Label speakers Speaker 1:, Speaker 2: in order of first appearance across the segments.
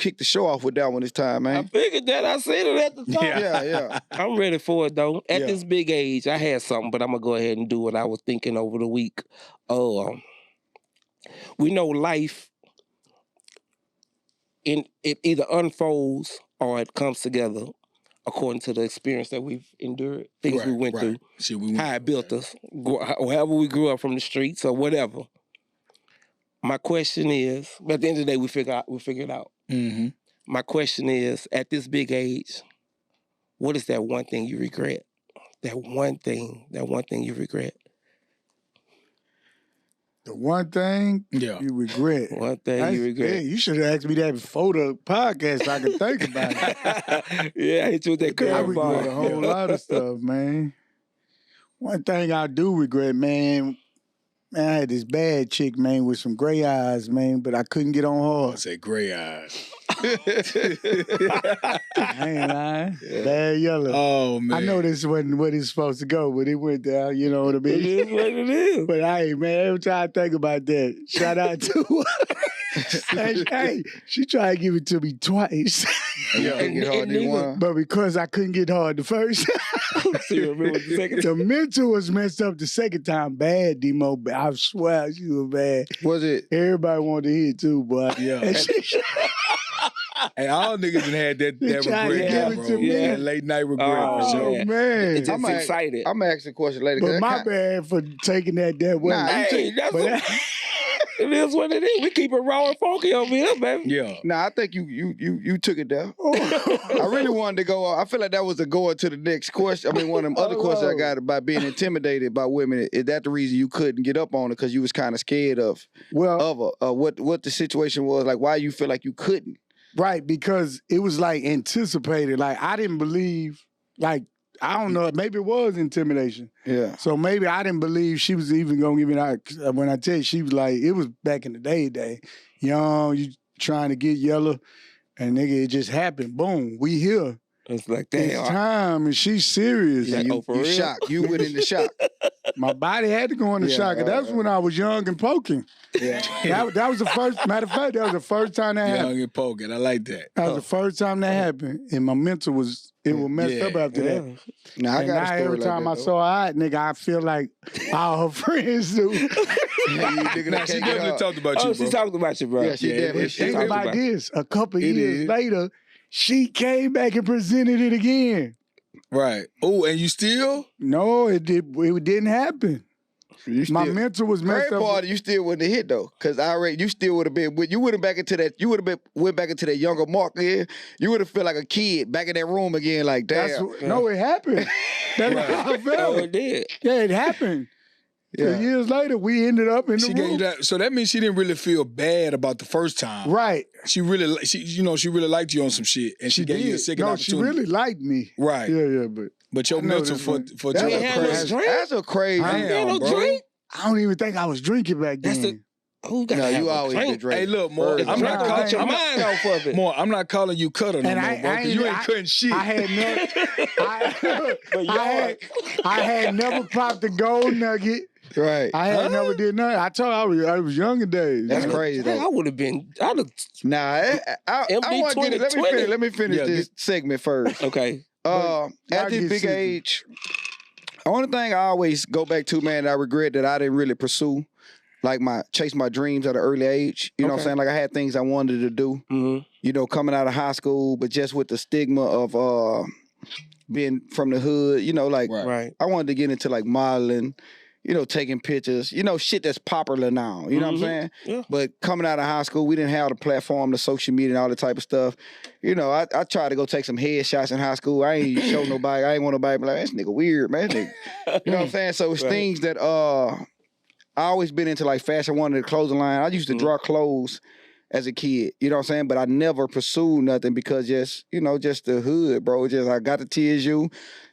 Speaker 1: kick the show off with that one this time,
Speaker 2: I
Speaker 1: man.
Speaker 2: figured that. I said it at the top.
Speaker 1: Yeah.
Speaker 2: I'm ready for it, though. At
Speaker 1: Yeah.
Speaker 2: this big age, I had something, but I'm going to go ahead and do what I was thinking over the week. We know life, it either unfolds or it comes together according to the experience that we've endured, things we went through, how it built us, however we grew up from the streets or whatever. My question is, at the end of the day, we figure it out.
Speaker 3: Mm-hmm.
Speaker 2: My question is, at this big age, what is that one thing you regret? That one thing you regret.
Speaker 4: The one thing you regret.
Speaker 2: One thing you regret.
Speaker 4: Hey, you should have asked me that before the podcast so I could think about it.
Speaker 2: Yeah, I hit you with that
Speaker 4: I regret a whole lot of stuff, man. One thing I do regret, man, I had this bad chick, man, with some gray eyes, man, but I couldn't get on hard.
Speaker 3: I say gray eyes.
Speaker 4: I ain't lying. Yeah. Bad yellow.
Speaker 3: Oh, man.
Speaker 4: I know this wasn't what it's supposed to go, but it went down, you know what I mean?
Speaker 2: It is what it is.
Speaker 4: But hey, man, every time I think about that, shout out to her. Hey, she tried to give it to me twice. But because I couldn't get hard the first time.
Speaker 2: So you remember the second time?
Speaker 4: The mental was messed up the second time. Bad, Demo. I swear she was bad.
Speaker 1: Was it?
Speaker 4: Everybody wanted to hear it too, but
Speaker 3: yeah. Hey, all niggas done had that regret, bro. Yeah, late night regret for sure.
Speaker 4: Oh, man.
Speaker 2: It's just excited.
Speaker 1: I'm going to ask a question later.
Speaker 4: But my bad for taking that way.
Speaker 2: Nah, it is what it is. We keep it raw and funky over here, baby.
Speaker 3: Yeah.
Speaker 1: Nah, I think you took it there. I really wanted to go. I feel like that was a go to the next question. I mean, one of them other questions I got about being intimidated by women. Is that the reason you couldn't get up on it because you was kind of scared of what the situation was? Like, why you feel like you couldn't?
Speaker 4: Right, because it was like anticipated. Like I didn't believe. Like I don't know. Maybe it was intimidation.
Speaker 1: Yeah.
Speaker 4: So maybe I didn't believe she was even gonna give me that. When I tell you, she was like, it was back in the day. Young, you trying to get yellow, and nigga, it just happened. Boom, we here.
Speaker 2: It's like, damn.
Speaker 4: It's time, and she's serious.
Speaker 1: Yeah, you shocked. You went into shock.
Speaker 4: My body had to go into shock. And that was when I was young and poking.
Speaker 1: Yeah.
Speaker 4: That was the first, matter of fact, that was the first time that happened.
Speaker 3: Young and poking, I like that.
Speaker 4: That was the first time that happened. And my mental was messed up after that.
Speaker 1: Now, I got a story
Speaker 4: every
Speaker 1: like
Speaker 4: time
Speaker 1: that,
Speaker 4: I saw her out, nigga, I feel like all her friends do.
Speaker 3: Nah, she definitely talked about you, bro.
Speaker 2: She talked about you, bro.
Speaker 1: Yeah, she definitely.
Speaker 4: Think about this. A couple years later, she came back and presented it again.
Speaker 3: Right. Oh, and you still?
Speaker 4: No, it didn't happen. My mental was messed up.
Speaker 1: Part you still wouldn't have hit though, because you still would have been. You would have back into that. You would have went back into that younger Mark again. You would have felt like a kid back in that room again. Like damn.
Speaker 4: No, it happened. That's how I felt.
Speaker 2: Oh, it did.
Speaker 4: Yeah, it happened. Yeah. 2 years later, we ended up in the room.
Speaker 3: Gave you that, so that means she didn't really feel bad about the first time.
Speaker 4: Right.
Speaker 3: She really liked you on some shit, and she gave you a second opportunity.
Speaker 4: No, she really liked me.
Speaker 3: Right.
Speaker 4: Yeah,
Speaker 3: but your mental for
Speaker 1: that's a crazy.
Speaker 4: I
Speaker 2: ain't no drink.
Speaker 4: I don't even think I was drinking back then.
Speaker 1: You always been drinking.
Speaker 3: Hey, look, more. I'm not calling
Speaker 2: your mind off of it.
Speaker 3: More. I'm not calling you Cutter no more, bro. You ain't cutting shit.
Speaker 4: I had never popped a gold nugget.
Speaker 1: Right.
Speaker 4: I had never did nothing. I told I was younger days.
Speaker 1: That's crazy though.
Speaker 2: I would have been.
Speaker 1: Nah, let me finish this segment first.
Speaker 2: Okay.
Speaker 1: At this big age, the only thing I always go back to, man, I regret that I didn't really pursue, like chase my dreams at an early age. You know what I'm saying? Like I had things I wanted to do.
Speaker 2: Mm-hmm.
Speaker 1: You know, coming out of high school, but just with the stigma of being from the hood. You know, like I wanted to get into like modeling. You know, taking pictures, you know, shit that's popular now. You know what I'm saying?
Speaker 2: Yeah.
Speaker 1: But coming out of high school, we didn't have the platform, the social media and all that type of stuff. You know, I tried to go take some headshots in high school. I ain't show nobody. I ain't want nobody to be like, this nigga weird, man. You know what I'm saying? So it's things that I always been into, like fashion, wanted the clothing line. I used to draw clothes as a kid, you know what I'm saying? But I never pursued nothing because just the hood, bro. Just I got the TSU,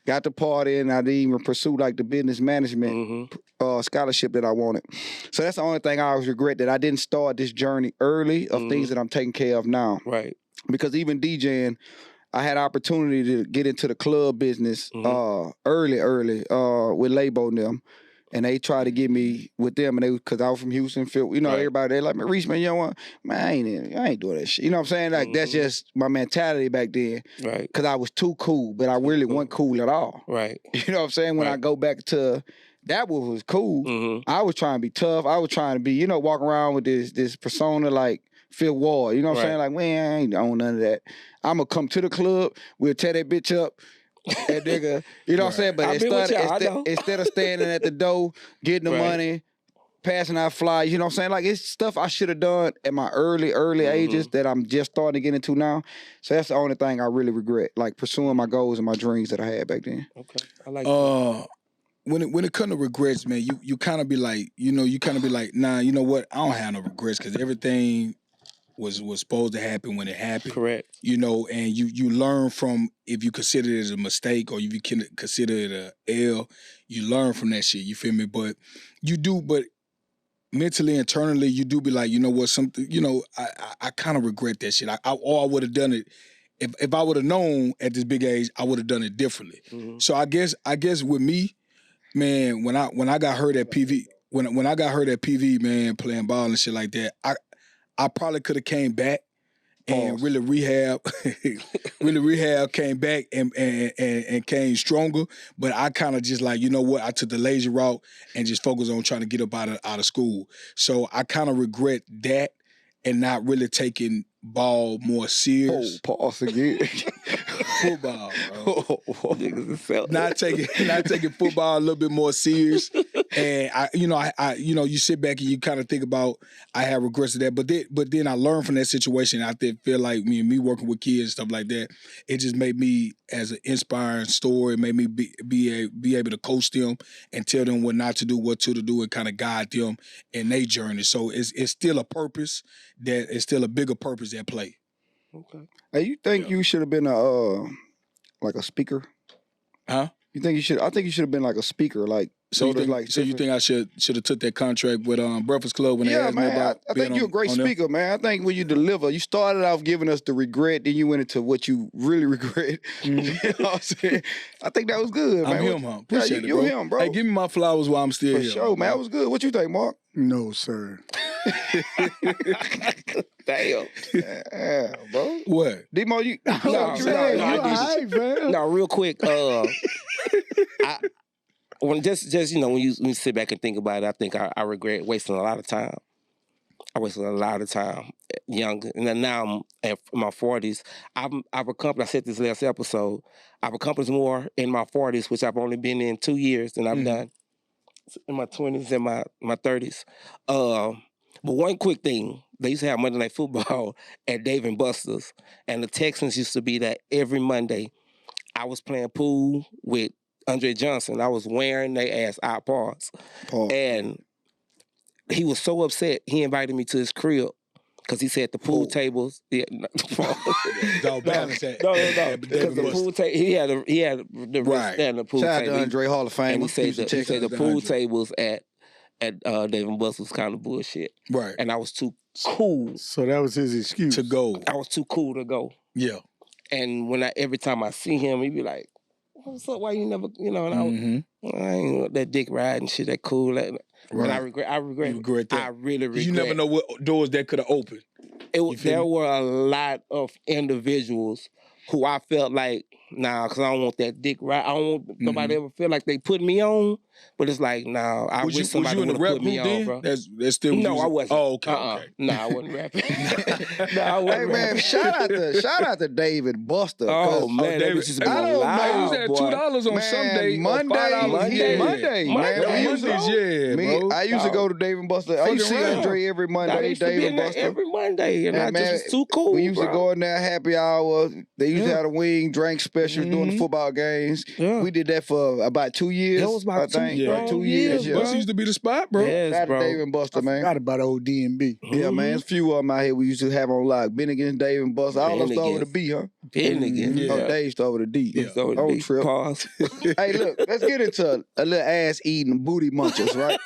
Speaker 1: got the party, and I didn't even pursue like the business management scholarship that I wanted. So that's the only thing I always regret, that I didn't start this journey early of things that I'm taking care of now.
Speaker 2: Right.
Speaker 1: Because even DJing, I had opportunity to get into the club business early with Labo and them. And they tried to get me with them, and they because I was from Houston, Phil. You know, everybody they like, man, Reese, man, you don't want, man, I ain't doing that shit. You know what I'm saying? Like that's just my mentality back then.
Speaker 2: Right.
Speaker 1: Because I was too cool, but I really wasn't cool at all.
Speaker 2: Right.
Speaker 1: You know what I'm saying? When I go back to that was cool. I was trying to be tough. I was trying to be, walk around with this persona like Phil Ward. You know what I'm saying? Like, man, I ain't on none of that. I'm gonna come to the club. We'll tear that bitch up. That nigga, you know what I'm saying? But instead of standing at the door, getting the money, passing out flyers, you know what I'm saying? Like, it's stuff I should have done at my early ages that I'm just starting to get into now. So that's the only thing I really regret, like pursuing my goals and my dreams that I had back then.
Speaker 2: Okay, I like that.
Speaker 3: When it comes to regrets, man, you kind of be like, nah, you know what? I don't have no regrets because everything was supposed to happen when it happened.
Speaker 2: Correct.
Speaker 3: And you learn from, if you consider it as a mistake or if you can consider it a L, you learn from that shit, you feel me? But mentally, internally, you do be like, you know what, something, I kind of regret that shit. I would have done it, if I would have known at this big age, I would have done it differently. So I guess with me, man, when I got hurt at PV, when I got hurt at PV, man, playing ball and shit like that, I probably could have came back and really rehab, came back and came stronger. But I kind of just like, you know what, I took the lazy route and just focused on trying to get up out of school. So I kind of regret that and not really taking ball more serious.
Speaker 1: Pause again.
Speaker 3: Football, bro. Not taking football a little bit more serious. And you sit back and you kind of think about, I have regrets of that. But then I learned from that situation. I feel like me working with kids and stuff like that, it just made me as an inspiring story. It made me be able to coach them and tell them what not to do, what to do, and kind of guide them in their journey. So it's still a purpose it's still a bigger purpose at play.
Speaker 2: Okay.
Speaker 1: Hey, you think you should have been like a speaker?
Speaker 3: Huh?
Speaker 1: You think you should? I think you should have been like a speaker, like.
Speaker 3: So you think I should have took that contract with Breakfast Club when they asked me about?
Speaker 1: I think you're a great speaker, man. I think when you deliver, you started off giving us the regret, then you went into what you really regret. You know what I'm saying? I think that was good, man.
Speaker 3: I'm him, huh? Appreciate it, bro.
Speaker 1: You're him, bro.
Speaker 3: Hey, give me my flowers while I'm still here.
Speaker 1: For sure, man. That was good. What you think, Mark?
Speaker 4: No, sir.
Speaker 2: Damn.
Speaker 1: Yeah, bro.
Speaker 3: What?
Speaker 1: D-Mo, you...
Speaker 2: No, real quick. When when you sit back and think about it, I think I regret wasting a lot of time. I wasted a lot of time young, and then now I'm in my 40s. I've accomplished. I said this last episode. I've accomplished more in my 40s, which I've only been in 2 years, than I've done in my 20s and my 30s. But one quick thing, they used to have Monday Night Football at Dave & Buster's, and the Texans used to be there every Monday. I was playing pool with Andre Johnson. I was wearing their ass iPods. And he was so upset, he invited me to his crib because he said the pool tables. Yeah,
Speaker 3: don't balance that.
Speaker 2: No. Because the pool table, he had the wrist and the pool
Speaker 1: table.
Speaker 2: Shout
Speaker 1: out to Andre Hall of Fame.
Speaker 2: And he said the pool tables at Dave & Buster's was kind of bullshit.
Speaker 3: Right.
Speaker 2: And I was too cool.
Speaker 4: So that was his excuse
Speaker 3: to go.
Speaker 2: I was too cool to go.
Speaker 3: Yeah.
Speaker 2: And every time I see him, he'd be like, "What's up? Why you never?" And I ain't want that dick riding shit. That cool. Right. And I regret that. I really regret.
Speaker 3: You never know what doors that could have opened.
Speaker 2: There were a lot of individuals who I felt like, because I don't want that dick ride. I don't want nobody ever feel like they put me on. But it's like, I wish somebody would have put me on, bro.
Speaker 3: That's still.
Speaker 2: No, I wasn't.
Speaker 3: Oh, okay.
Speaker 2: No, I wasn't rapping.
Speaker 1: I wasn't man, shout out to David Buster.
Speaker 2: Oh man, that used to be
Speaker 3: loud. He was at $2 on Sunday.
Speaker 1: Monday. I used to go to Dave & Buster. I used to see Andre every Monday. Dave & Buster
Speaker 2: every Monday, and I just was too cool.
Speaker 1: We used to go in there happy hour. They used to have a wing drink special during the football games. Yeah. We did that for about 2 years.
Speaker 2: That was about 2
Speaker 1: years.
Speaker 3: Buster used to be the spot, bro.
Speaker 2: Yes, bro.
Speaker 1: Dave & Buster, man.
Speaker 4: I forgot about old D&B.
Speaker 1: Yeah, man. There's a few of them out here we used to have on lock. Bennigan's, Dave & Buster. All of them start with a B, huh?
Speaker 2: Bennigan.
Speaker 1: Yeah. Oh, Dave start with a D.
Speaker 2: Yeah.
Speaker 1: Don't trip.
Speaker 2: Pause.
Speaker 1: Hey, look, let's get into a little ass eating booty munchers, right?